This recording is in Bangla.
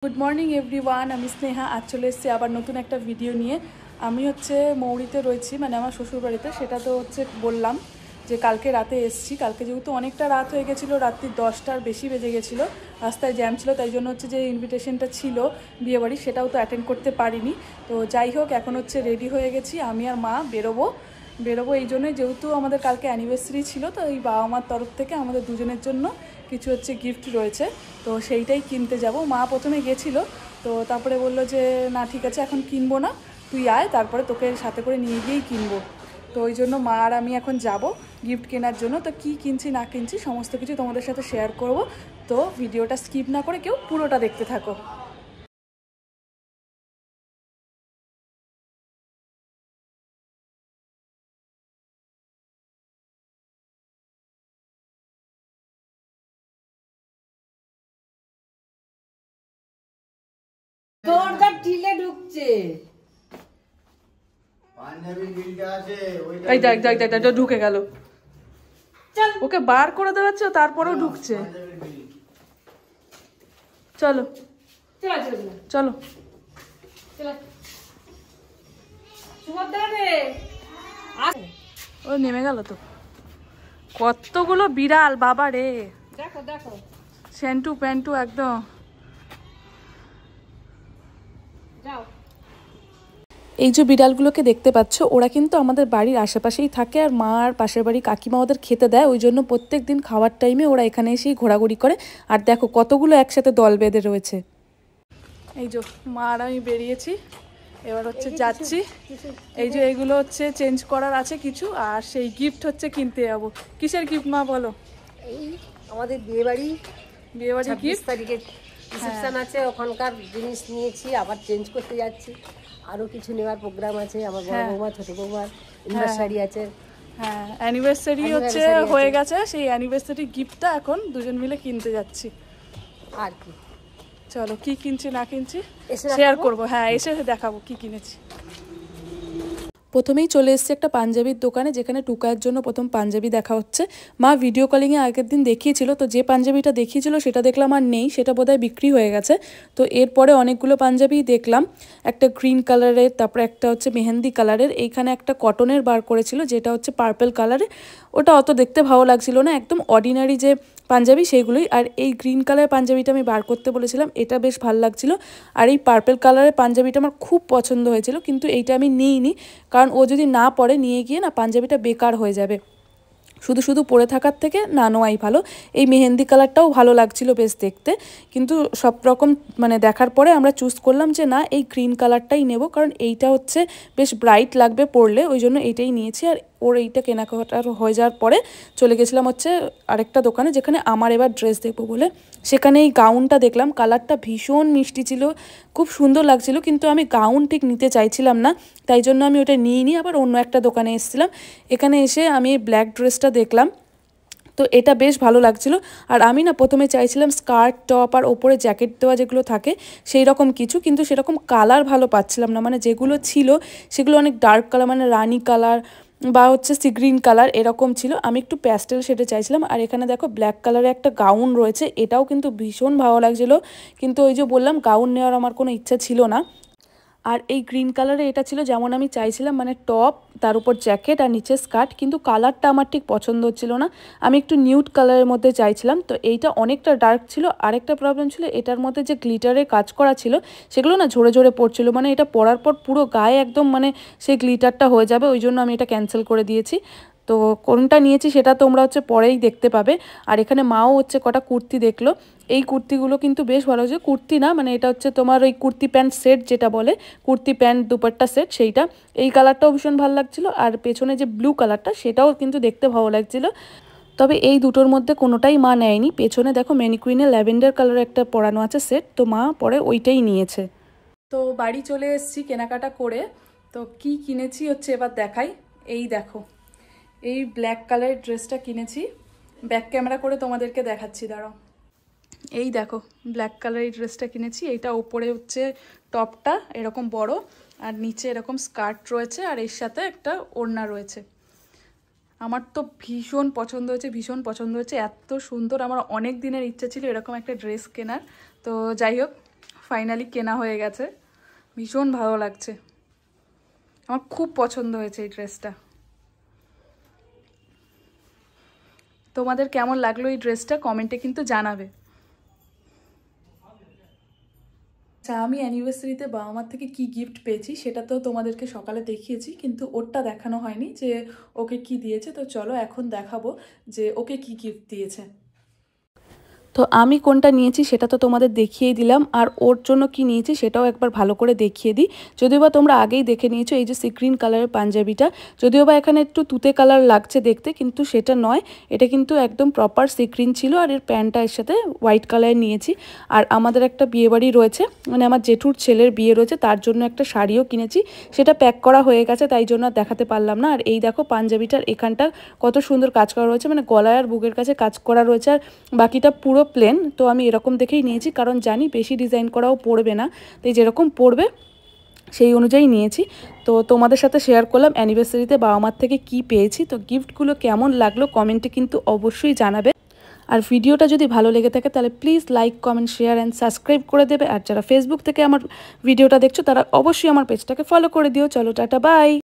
গুড মর্নিং এভরিওয়ান, আমি স্নেহা। আজ চলে এসেছি আবার নতুন একটা ভিডিও নিয়ে। আমি মৌরিতে রয়েছি, মানে আমার শ্বশুরবাড়িতে। সেটা তো বললাম যে কালকে রাতে এসেছি। কালকে যেহেতু অনেকটা রাত হয়ে গেছিলো, রাত্রি 10টার বেশি বেজে গেছিলো, রাস্তায় জ্যাম ছিল, তাই জন্য যে ইনভিটেশনটা ছিল বিয়েবাড়ি সেটাও তো অ্যাটেন্ড করতে পারিনি। তো যাই হোক, এখন রেডি হয়ে গেছি, আমি আর মা বেরোবো এই জন্যই, যেহেতু আমাদের কালকে অ্যানিভার্সারি ছিল। তো এই বাবা মার তরফ থেকে আমাদের দুজনের জন্য কিছু গিফট রয়েছে, তো সেইটাই কিনতে যাব। মা প্রথমে গেছিলো, তো তারপরে বললো যে না ঠিক আছে, এখন কিনবো না, তুই আয়, তারপরে তোকে সাথে করে নিয়ে গিয়েই কিনবো। তো ওই জন্য মা আর আমি এখন যাব গিফট কেনার জন্য। তো কী কিনছি না কিনছি সমস্ত কিছু তোমাদের সাথে শেয়ার করব। তো ভিডিওটা স্কিপ না করে কেউ পুরোটা দেখতে থাকো। দরজা ঢিলে ঢুকছে। এই দেখ দেখ দেখ, ঢুকে গেল। ওকে বার করে দেওয়া হচ্ছে, তারপরেও ঢুকছে। চলো চলো। ও নেমে গেল তো। কতগুলো বিড়াল বাবা রে, দেখো দেখো, সেন্টু প্যান্টু একদম। যাও। এই যে বিড়ালগুলোকে দেখতে পাচ্ছ, ওরা কিন্তু আমাদের বাড়ির আশেপাশেই থাকে, আর মা আর পাশের বাড়ি কাকিমা ওদের খেতে দেয়, ওই জন্য প্রত্যেক দিন খাওয়ার টাইমে ওরা এখানে এসেই ঘোরাঘুরি করে। আর দেখো কতগুলো একসাথে দল বেঁধে রয়েছে। এই যে মা আর আমি বেরিয়েছি, এবার যাচ্ছি। এই যে এইগুলো চেঞ্জ করার আছে কিছু, আর সেই গিফট কিনতে যাবো। কিসের গিফট মা বলো? এই আমাদের বিয়েবাড়ি গিফট। তারিখে রিসেপশন আছে, ওখানকার জিনিস নিয়েছি, আবার চেঞ্জ করতে যাচ্ছি। আরো কিছু নেওয়ার প্রোগ্রাম আছে, আমার বড় বৌমা ছোট বৌমার অ্যানিভার্সারি আছে। হ্যাঁ, অ্যানিভার্সারি হয়ে গেছে, সেই অ্যানিভার্সারি গিফটটা এখন দুজন মিলে কিনতে যাচ্ছি। আর কি, চলো কি কিনছি না কিনছি শেয়ার করবো। হ্যাঁ, এসে দেখাবো কি কিনেছি। প্রথমেই চলে এসেছি একটা পাঞ্জাবির দোকানে, যেখানে টুকায়ের জন্য প্রথম পাঞ্জাবি দেখা হচ্ছে। মা ভিডিও কলিংয়ে আগের দিন দেখিয়েছিল, তো যে পাঞ্জাবিটা দেখিয়েছিল সেটা দেখলাম আর নেই, সেটা বোধহয় বিক্রি হয়ে গেছে। তো এরপরে অনেকগুলো পাঞ্জাবি দেখলাম, একটা গ্রিন কালারের, তারপরে একটা মেহেন্দি কালারের, এইখানে একটা কটনের বার করেছিল যেটা পার্পল কালারের। ওটা অত দেখতে ভালো লাগছিল না, একদম অর্ডিনারি যে পাঞ্জাবি সেইগুলোই। আর এই গ্রিন কালারের পাঞ্জাবিটা আমি বার করতে বলেছিলাম, এটা বেশ ভালো লাগছিল। আর এই পার্পল কালারের পাঞ্জাবিটা আমার খুব পছন্দ হয়েছিল, কিন্তু এইটা আমি নিইনি, কারণ ও যদি না পরে নিয়ে গিয়ে না পাঞ্জাবিটা বেকার হয়ে যাবে। শুধু শুধু পরে থাকার থেকে না নেওয়াই ভালো। এই মেহেন্দি কালারটাও ভালো লাগছিল বেশ দেখতে, কিন্তু সব রকম দেখার পরে আমরা চুজ করলাম যে না, এই গ্রিন কালারটাই নেব, কারণ এইটা বেশ ব্রাইট লাগবে পরলে, ওই জন্য এইটাই নিয়েছি। আর ওর এইটা কেনাকাটা হয়ে যাওয়ার পরে চলে গেছিলাম আরেকটা দোকানে, যেখানে আমার এবার ড্রেস দেখবো বলে। সেখানে এই গাউনটা দেখলাম, কালারটা ভীষণ মিষ্টি ছিল, খুব সুন্দর লাগছিল, কিন্তু আমি গাউন ঠিক নিতে চাইছিলাম না, তাই জন্য আমি ওটা নিয়ে আবার অন্য একটা দোকানে এসেছিলাম। এখানে এসে আমি এই ব্ল্যাক ড্রেসটা দেখলাম, তো এটা বেশ ভালো লাগছিল। আর আমি না প্রথমে চাইছিলাম স্কার্ট টপ আর ওপরে জ্যাকেট দেওয়া যেগুলো থাকে সেই রকম কিছু, কিন্তু সেরকম কালার ভালো পাচ্ছিলাম না। যেগুলো ছিল সেগুলো অনেক ডার্ক কালার, রানি কালার বা সি গ্রিন কালার এরকম ছিল। আমি একটু প্যাস্টেল শেডে চাইছিলাম। আর এখানে দেখো ব্ল্যাক কালারে একটা গাউন রয়েছে, এটাও কিন্তু ভীষণ ভালো লাগছিলো, কিন্তু ওই যে বললাম গাউন নেওয়ার আমার কোনো ইচ্ছা ছিল না। আর এই গ্রিন কালারে এটা ছিল যেমন আমি চাইছিলাম, টপ, তার উপর জ্যাকেট আর নিচে স্কার্ট, কিন্তু কালারটা আমার ঠিক পছন্দ হচ্ছিল না। আমি একটু নিউড কালারের মধ্যে চাইছিলাম, তো এইটা অনেকটা ডার্ক ছিল। আরেকটা প্রবলেম ছিল, এটার মধ্যে যে গ্লিটারের কাজ করা ছিল সেগুলো না ঝরে ঝরে পড়ছিল, এটা পরার পর পুরো গায়ে একদম সেই গ্লিটারটা হয়ে যাবে, ওই জন্য আমি এটা ক্যান্সেল করে দিয়েছি। তো কোনটা নিয়েছি সেটা তোমরা পরেই দেখতে পাবে। আর এখানে মাও কটা কুর্তি দেখলো, এই কুর্তিগুলো কিন্তু বেশ ভালো হচ্ছে। কুর্তি না, এটা তোমার ওই কুর্তি প্যান্ট সেট যেটা বলে, কুর্তি প্যান্ট দুপাট্টা সেট, সেইটা। এই কালারটাও ভীষণ ভালো লাগছিল, আর পেছনে যে ব্লু কালারটা সেটাও কিন্তু দেখতে ভালো লাগছিল। তবে এই দুটোর মধ্যে কোনোটাই মা নেয়নি। পেছনে দেখো ম্যানিকুইনে ল্যাভেন্ডার কালারের একটা পরানো আছে সেট, তো মা পরে ওইটাই নিয়েছে। তো বাড়ি চলে এসেছি কেনাকাটা করে। তো কি কিনেছি এবার দেখাই। এই দেখো, এই ব্ল্যাক কালারের ড্রেসটা কিনেছি, ব্যাক ক্যামেরা করে তোমাদেরকে দেখাচ্ছি, দাঁড়াও। এই দেখো ব্ল্যাক কালারের ড্রেসটা কিনেছি, এইটা ওপরে টপটা এরকম বড়, আর নিচে এরকম স্কার্ট রয়েছে, আর এর সাথে একটা ওড়না রয়েছে। আমার তো ভীষণ পছন্দ হয়েছে, এত সুন্দর। আমার অনেক দিনের ইচ্ছা ছিল এরকম একটা ড্রেস কেনার। তো যাই হোক, ফাইনালি কেনা হয়ে গেছে, ভীষণ ভালো লাগছে, আমার খুব পছন্দ হয়েছে এই ড্রেসটা। তোমাদের কেমন লাগলো এই ড্রেসটা কমেন্টে কিন্তু জানাবে। আচ্ছা, আমি অ্যানিভার্সারিতে বাবা মার থেকে কি গিফট পেয়েছি সেটা তো তোমাদেরকে সকালে দেখিয়েছি, কিন্তু ওরটা দেখানো হয়নি যে ওকে কি দিয়েছে। তো চলো এখন দেখাবো যে ওকে কি গিফট দিয়েছে। তো আমি কোনটা নিয়েছি সেটা তো তোমাদের দেখিয়ে দিলাম, আর ওর জন্য কি নিয়েছি সেটাও একবার ভালো করে দেখিয়ে দিই। যদিও বা তোমরা আগেই দেখে নিয়েছো, এই যে সি গ্রিন কালারের পাঞ্জাবিটা, যদিও বা এখানে একটু তুতে কালার লাগছে দেখতে, কিন্তু সেটা নয়, এটা কিন্তু একদম প্রপার সি গ্রিন ছিল। আর এর প্যান্টটা এর সাথে হোয়াইট কালারের নিয়েছি। আর আমাদের একটা বিয়েবাড়ি রয়েছে, মানে আমার জেঠুর ছেলের বিয়ে রয়েছে, তার জন্য একটা শাড়িও কিনেছি, সেটা প্যাক করা হয়ে গেছে, তাই জন্য আর দেখাতে পারলাম না। আর এই দেখো পাঞ্জাবিটার এখানটা কত সুন্দর কাজ করা রয়েছে, মানে গলায় আর বুকের কাছে কাজ করা রয়েছে, আর বাকিটা পুরো প্লেন। তো আমি এরকম দেখেই নিয়েছি, কারণ জানি বেশি ডিজাইন করাও পড়বে না, তাই যেরকম পড়বে সেই অনুযায়ী নিয়েছি। তো তোমাদের সাথে শেয়ার করলাম অ্যানিভার্সারিতে বাবা মার থেকে কি পেয়েছি। তো গিফটগুলো কেমন লাগলো কমেন্টে কিন্তু অবশ্যই জানাবে। আর ভিডিওটা যদি ভালো লেগে থাকে তাহলে please like, comment, share and subscribe করে দেবে। আর যারা ফেসবুক থেকে আমার ভিডিওটা দেখছো তারা অবশ্যই আমার পেজটাকে ফলো করে দিও। চলো টাটা, বাই।